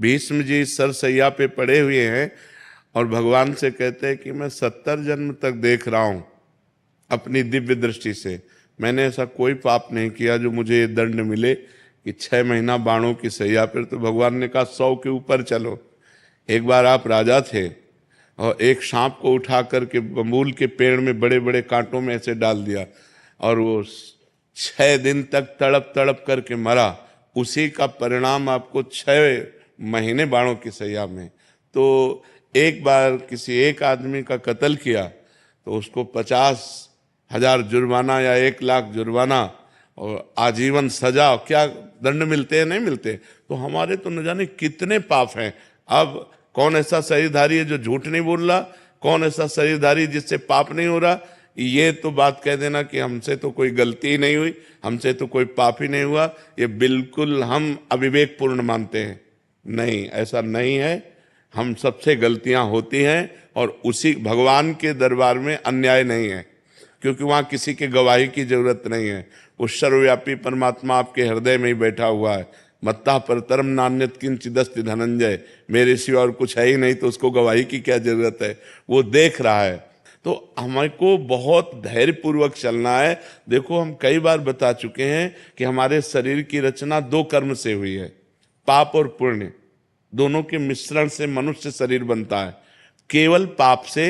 भीष्म जी सरसैया पे पड़े हुए हैं और भगवान से कहते हैं कि मैं 70 जन्म तक देख रहा हूं अपनी दिव्य दृष्टि से, मैंने ऐसा कोई पाप नहीं किया जो मुझे ये दंड मिले कि 6 महीना बाणों की सैया पर। तो भगवान ने कहा 100 के ऊपर चलो। एक बार आप राजा थे और एक सांप को उठा करके बबूल के पेड़ में बड़े बड़े कांटों में ऐसे डाल दिया और वो 6 दिन तक तड़प तड़प करके मरा। उसी का परिणाम आपको 6 महीने बाणों की सैया में। तो एक बार किसी एक आदमी का कत्ल किया तो उसको 50,000 जुर्माना या 1 लाख जुर्माना और आजीवन सजा, क्या दंड मिलते हैं? नहीं मिलते। तो हमारे तो न जाने कितने पाप हैं। अब कौन ऐसा शरीरधारी है जो झूठ नहीं बोल रहा? कौन ऐसा शरीरधारी जिससे पाप नहीं हो रहा? ये तो बात कह देना कि हमसे तो कोई गलती ही नहीं हुई, हमसे तो कोई पाप ही नहीं हुआ, ये बिल्कुल हम अविवेकपूर्ण मानते हैं। नहीं, ऐसा नहीं है। हम सबसे गलतियां होती हैं और उसी भगवान के दरबार में अन्याय नहीं है, क्योंकि वहाँ किसी के गवाही की जरूरत नहीं है। उस सर्वव्यापी परमात्मा आपके हृदय में ही बैठा हुआ है। मत्ता परतरम नान्यत किंचिदस्ति धनंजय, मेरे सिवा और कुछ है ही नहीं, तो उसको गवाही की क्या जरूरत है? वो देख रहा है। तो हमको बहुत धैर्यपूर्वक चलना है। देखो, हम कई बार बता चुके हैं कि हमारे शरीर की रचना 2 कर्म से हुई है, पाप और पुण्य, दोनों के मिश्रण से मनुष्य शरीर बनता है। केवल पाप से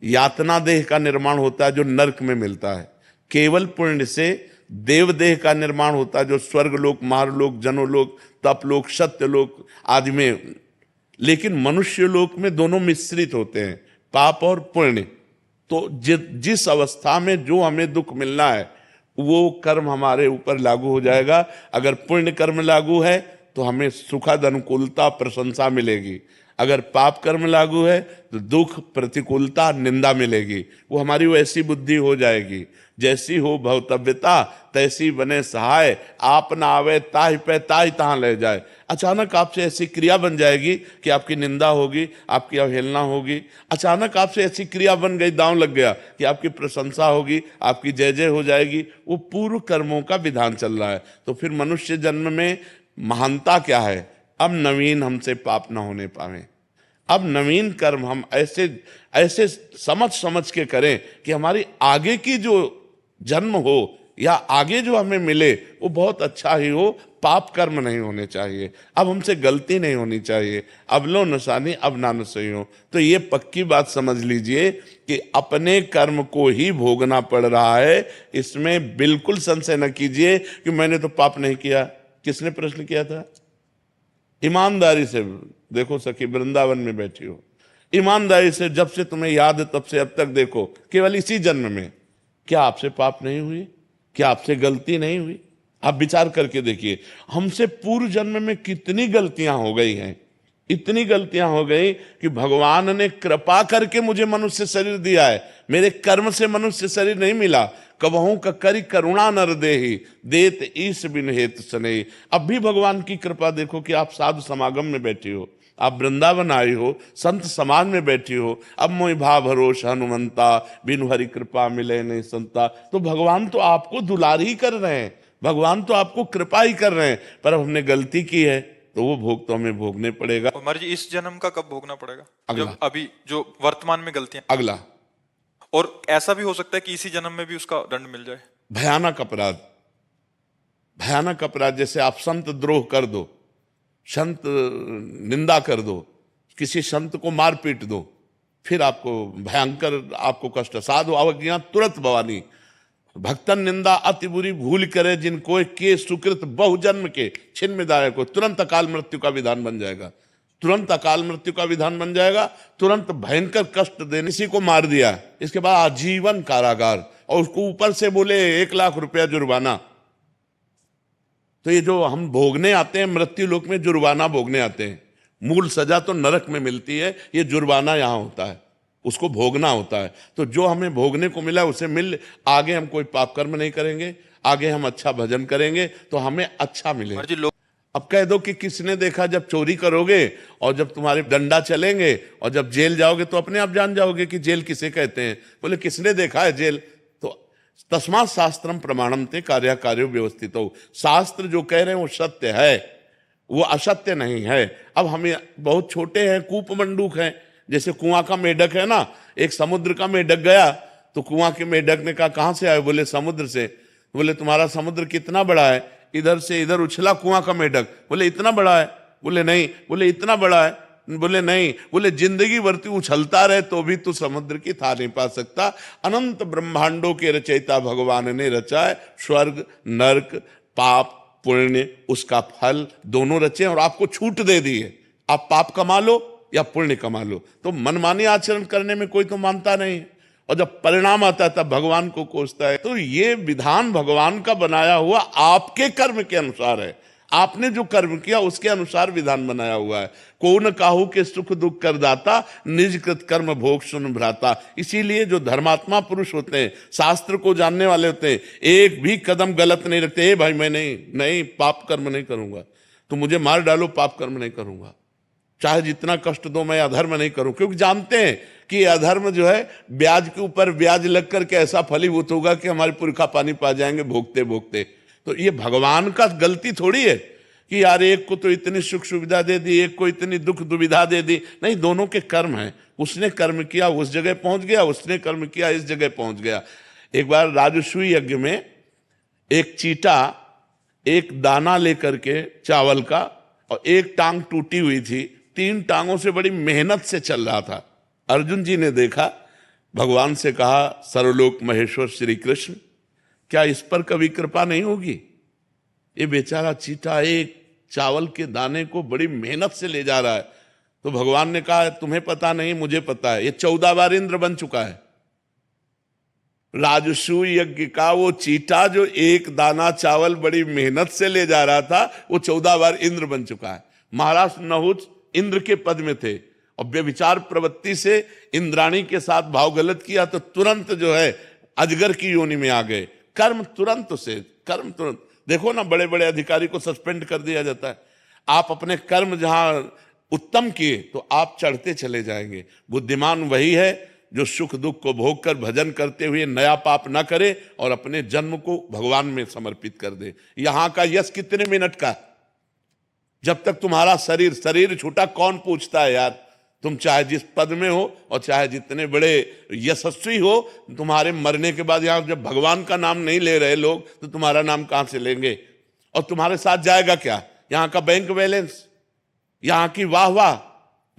यातना देह का निर्माण होता है जो नरक में मिलता है, केवल पुण्य से देव देह का निर्माण होता है जो स्वर्गलोक, महारलोक, जनोलोक, तपलोक, सत्यलोक आदि में। लेकिन मनुष्य लोक में दोनों मिश्रित होते हैं, पाप और पुण्य। तो जिस अवस्था में जो हमें दुख मिलना है वो कर्म हमारे ऊपर लागू हो जाएगा। अगर पुण्य कर्म लागू है तो हमें सुखद अनुकूलता प्रशंसा मिलेगी, अगर पाप कर्म लागू है तो दुख प्रतिकूलता निंदा मिलेगी। वो हमारी वैसी बुद्धि हो जाएगी, जैसी हो भवतव्यता तैसी बने सहाय, आप ना आवे ताहि पे ताहि तहाँ ले जाए। अचानक आपसे ऐसी क्रिया बन जाएगी कि आपकी निंदा होगी, आपकी अवहेलना होगी। अचानक आपसे ऐसी क्रिया बन गई, दांव लग गया कि आपकी प्रशंसा होगी, आपकी जय जय हो जाएगी। वो पूर्व कर्मों का विधान चल रहा है। तो फिर मनुष्य जन्म में महानता क्या है? अब नवीन हमसे पाप ना होने पावे, अब नवीन कर्म हम ऐसे ऐसे समझ समझ के करें कि हमारी आगे की जो जन्म हो या आगे जो हमें मिले वो बहुत अच्छा ही हो, पाप कर्म नहीं होने चाहिए। अब हमसे गलती नहीं होनी चाहिए। अब लो नसानी अब नान सही हो। तो ये पक्की बात समझ लीजिए कि अपने कर्म को ही भोगना पड़ रहा है, इसमें बिल्कुल संशय न कीजिए कि मैंने तो पाप नहीं किया। किसने प्रश्न किया था? ईमानदारी से देखो सखी, वृंदावन में बैठी हो, ईमानदारी से जब से तुम्हें याद है तब से अब तक देखो, केवल इसी जन्म में क्या आपसे पाप नहीं हुई? क्या आपसे गलती नहीं हुई? आप विचार करके देखिए, हमसे पूर्व जन्म में कितनी गलतियां हो गई हैं, इतनी गलतियां हो गई कि भगवान ने कृपा करके मुझे मनुष्य शरीर दिया है। मेरे कर्म से मनुष्य शरीर नहीं मिला। कबहू का करी करुणा नर देहि, देत ईश बिन हेत सनेहि। अब भी भगवान की कृपा देखो कि आप साधु समागम में बैठी हो, आप वृंदावन आई हो, संत समाज में बैठी हो। अब मोहि भाव भरोस हनुमंता, बिनु हरि कृपा मिले नहीं संता। तो भगवान तो आपको दुलार ही कर रहे हैं, भगवान तो आपको कृपा ही कर रहे हैं। पर अब हमने गलती की है तो वो भोग तो हमें भोगने पड़ेगा। महाराज जी, इस जन्म का कब भोगना पड़ेगा? अगला। जब अभी जो वर्तमान में गलतियां, अगला। और ऐसा भी हो सकता है कि इसी जन्म में भी उसका दंड मिल जाए। भयानक अपराध, भयानक अपराध, जैसे आप संत द्रोह कर दो, संत निंदा कर दो, किसी संत को मार पीट दो, फिर आपको भयंकर आपको कष्ट। साधु अवज्ञा तुरंत भवानी, भक्तन निंदा अति बुरी भूल करे, जिनको के सुकृत बहुजन्म के छिन्न दाय को, तुरंत अकाल मृत्यु का विधान बन जाएगा, तुरंत अकाल मृत्यु का विधान बन जाएगा, तुरंत भयंकर कष्ट देने। किसी को मार दिया, इसके बाद आजीवन कारागार, और उसको ऊपर से बोले 1 लाख रुपया जुर्माना। तो ये जो हम भोगने आते हैं मृत्यु लोक में, जुर्माना भोगने आते हैं, मूल सजा तो नरक में मिलती है, ये जुर्माना यहाँ होता है, उसको भोगना होता है। तो जो हमें भोगने को मिला उसे मिल, आगे हम कोई पाप कर्म नहीं करेंगे, आगे हम अच्छा भजन करेंगे तो हमें अच्छा मिलेगा। अब कह दो कि किसने देखा, जब चोरी करोगे और जब तुम्हारे डंडा चलेंगे और जब जेल जाओगे तो अपने आप जान जाओगे कि जेल किसे कहते हैं। बोले किसने देखा है जेल? तो तस्मात् शास्त्रम प्रमाणम ते कार्य कार्यो व्यवस्थित हो। शास्त्र जो कह रहे हैं वो सत्य है, वो असत्य नहीं है। अब हम बहुत छोटे हैं, कूप मंडूक हैं, जैसे कुआं का मेढक है ना, एक समुद्र का मेढक गया तो कुआं के मेढक ने कहा कहां से आए? बोले समुद्र से। बोले तुम्हारा समुद्र कितना बड़ा है? इधर से इधर उछला कुआं का मेढक। बोले इतना बड़ा है? बोले नहीं। बोले इतना बड़ा है? बोले नहीं। बोले जिंदगी भर तू उछलता रहे तो भी तू समुद्र की था नहीं पा सकता। अनंत ब्रह्मांडों के रचयिता भगवान ने रचा है, स्वर्ग नरक पाप पुण्य उसका फल दोनों रचे और आपको छूट दे दी है, आप पाप कमा लो या पुण्य कमा लो। तो मनमानी आचरण करने में कोई तो मानता नहीं, और जब परिणाम आता है तब भगवान को कोसता है। तो ये विधान भगवान का बनाया हुआ आपके कर्म के अनुसार है, आपने जो कर्म किया उसके अनुसार विधान बनाया हुआ है। को न काहू के सुख दुख कर दाता, निज कृत कर्म भोग सुन भ्राता। इसीलिए जो धर्मात्मा पुरुष होते हैं, शास्त्र को जानने वाले होते हैं, एक भी कदम गलत नहीं रखते। भाई मैं नहीं पाप कर्म नहीं करूंगा, तो मुझे मार डालो पाप कर्म नहीं करूंगा, चाहे जितना कष्ट दो मैं अधर्म नहीं करूं, क्योंकि जानते हैं कि अधर्म जो है ब्याज के ऊपर ब्याज लग करके ऐसा फलीभूत होगा कि हमारे पुरखा पानी पा जाएंगे भोगते भोगते। तो ये भगवान का गलती थोड़ी है कि यार एक को तो इतनी सुख सुविधा दे दी, एक को इतनी दुख दुविधा दे दी। नहीं, दोनों के कर्म हैं। उसने कर्म किया उस जगह पहुंच गया, उसने कर्म किया इस जगह पहुंच गया। एक बार राजसूय यज्ञ में एक चीटा एक दाना लेकर के चावल का, और एक टांग टूटी हुई थी, 3 टांगों से बड़ी मेहनत से चल रहा था। अर्जुन जी ने देखा, भगवान से कहा सर्वलोक महेश्वर श्री कृष्ण, क्या इस पर कभी कृपा नहीं होगी? ये बेचारा चीटा एक चावल के दाने को बड़ी मेहनत से ले जा रहा है। तो भगवान ने कहा तुम्हें पता नहीं मुझे पता है, ये 14 बार इंद्र बन चुका है। राजसूय यज्ञ का वो चीटा जो एक दाना चावल बड़ी मेहनत से ले जा रहा था, वो 14 बार इंद्र बन चुका है। महाराज नहुष इंद्र के पद में थे, और व्यभिचार प्रवृत्ति से इंद्राणी के साथ भाव गलत किया तो तुरंत जो है अजगर की योनि में आ गए। कर्म तुरंत देखो ना, बड़े बड़े अधिकारी को सस्पेंड कर दिया जाता है। आप अपने कर्म जहां उत्तम किए तो आप चढ़ते चले जाएंगे। बुद्धिमान वही है जो सुख दुख को भोग कर भजन करते हुए नया पाप न करे और अपने जन्म को भगवान में समर्पित कर दे। यहां का यश कितने मिनट का? जब तक तुम्हारा शरीर छूटा कौन पूछता है यार? तुम चाहे जिस पद में हो और चाहे जितने बड़े यशस्वी हो, तुम्हारे मरने के बाद यहां जब भगवान का नाम नहीं ले रहे लोग, तो तुम्हारा नाम कहां से लेंगे? और तुम्हारे साथ जाएगा क्या? यहां का बैंक बैलेंस, यहां की वाह,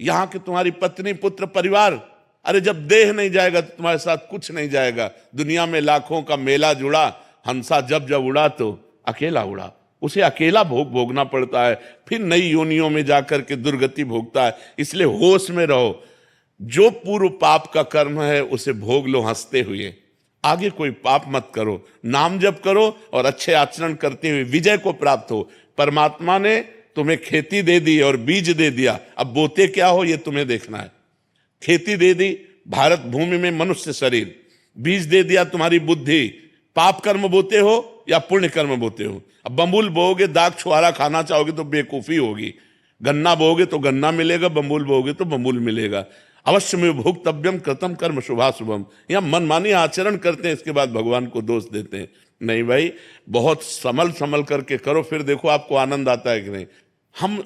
यहां की तुम्हारी पत्नी पुत्र परिवार। अरे जब देह नहीं जाएगा तो तुम्हारे साथ कुछ नहीं जाएगा। दुनिया में लाखों का मेला जुड़ा, हंसा जब जब उड़ा तो अकेला उड़ा। उसे अकेला भोगना पड़ता है, फिर नई योनियों में जाकर के दुर्गति भोगता है। इसलिए होश में रहो, जो पूर्व पाप का कर्म है उसे भोग लो हंसते हुए। आगे कोई पाप मत करो, नाम जप करो और अच्छे आचरण करते हुए विजय को प्राप्त हो। परमात्मा ने तुम्हें खेती दे दी और बीज दे दिया, अब बोते क्या हो ये तुम्हें देखना है। खेती दे दी भारत भूमि में मनुष्य शरीर, बीज दे दिया तुम्हारी बुद्धि। पाप कर्म बोते हो या पुण्य कर्म बोते हो? अब बम्बुल बोओगे, दाग छुआरा खाना चाहोगे तो बेवकूफी होगी। गन्ना बोओगे तो गन्ना मिलेगा, बम्बुल बोओगे तो बम्बुल मिलेगा। अवश्य में भोक्तव्यम कृतम कर्म शुभाशुभम। या मनमानी आचरण करते हैं, इसके बाद भगवान को दोष देते हैं। नहीं भाई, बहुत संभल करके करो, फिर देखो आपको आनंद आता है कि नहीं। हम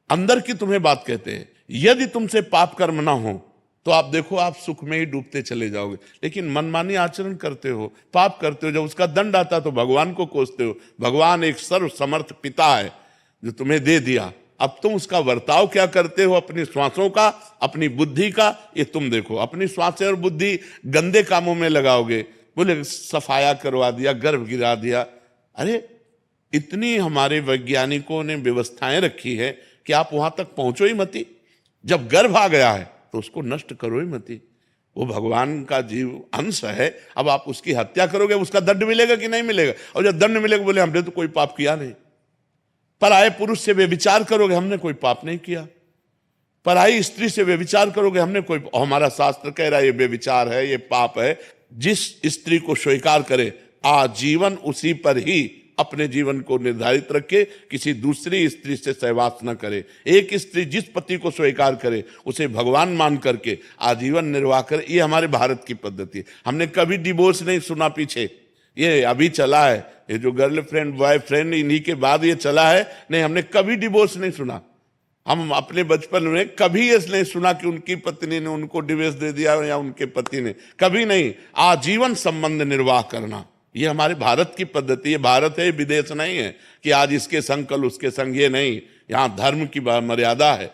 अंदर की तुम्हें बात कहते हैं, यदि तुमसे पाप कर्म ना हो तो आप देखो आप सुख में ही डूबते चले जाओगे। लेकिन मनमानी आचरण करते हो, पाप करते हो, जब उसका दंड आता तो भगवान को कोसते हो। भगवान एक सर्व समर्थ पिता है जो तुम्हें दे दिया, अब तुम उसका बर्ताव क्या करते हो अपनी श्वासों का, अपनी बुद्धि का, ये तुम देखो। अपनी श्वासें और बुद्धि गंदे कामों में लगाओगे, बोले सफाया करवा दिया, गर्भ गिरा दिया। अरे इतनी हमारे वैज्ञानिकों ने व्यवस्थाएं रखी है कि आप वहां तक पहुंचो ही मती। जब गर्भ आ गया है तो उसको नष्ट करो ही मती। वो भगवान का जीव अंश है, अब आप उसकी हत्या करोगे, उसका दंड मिलेगा कि नहीं मिलेगा? और जब दंड मिलेगा बोले हमने तो कोई पाप किया नहीं। पराये पुरुष से व्यभिचार करोगे, हमने कोई पाप नहीं किया। पराई स्त्री से व्यभिचार करोगे, हमने कोई, हमारा शास्त्र कह रहा है ये व्यभिचार है, ये पाप है। जिस स्त्री को स्वीकार करे आजीवन उसी पर ही अपने जीवन को निर्धारित रखे, किसी दूसरी स्त्री से सहवास न करे। एक स्त्री जिस पति को स्वीकार करे उसे भगवान मान करके आजीवन निर्वाह करे। ये हमारे भारत की पद्धति है। हमने कभी डिवोर्स नहीं सुना पीछे, ये अभी चला है ये जो गर्लफ्रेंड बॉयफ्रेंड इन्हीं के बाद ये चला है। नहीं, हमने कभी डिवोर्स नहीं सुना। हम अपने बचपन में कभी ये नहीं सुना कि उनकी पत्नी ने उनको डिवोर्स दे दिया या उनके पति ने, कभी नहीं। आजीवन संबंध निर्वाह करना, ये हमारे भारत की पद्धति है। भारत है, विदेश नहीं है कि आज इसके संग कल उसके संग, ये नहीं। यहाँ धर्म की मर्यादा है।